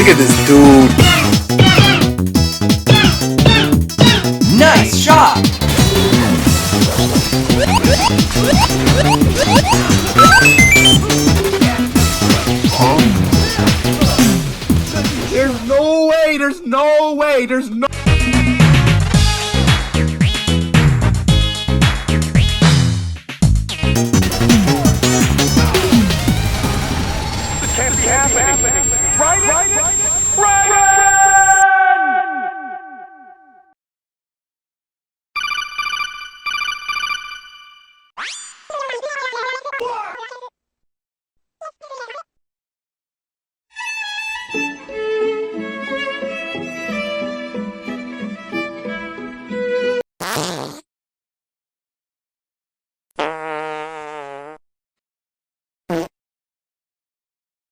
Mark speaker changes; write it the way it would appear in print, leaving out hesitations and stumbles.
Speaker 1: Look at this dude.
Speaker 2: Nice shot!
Speaker 1: There's no way, there's no way, there's no...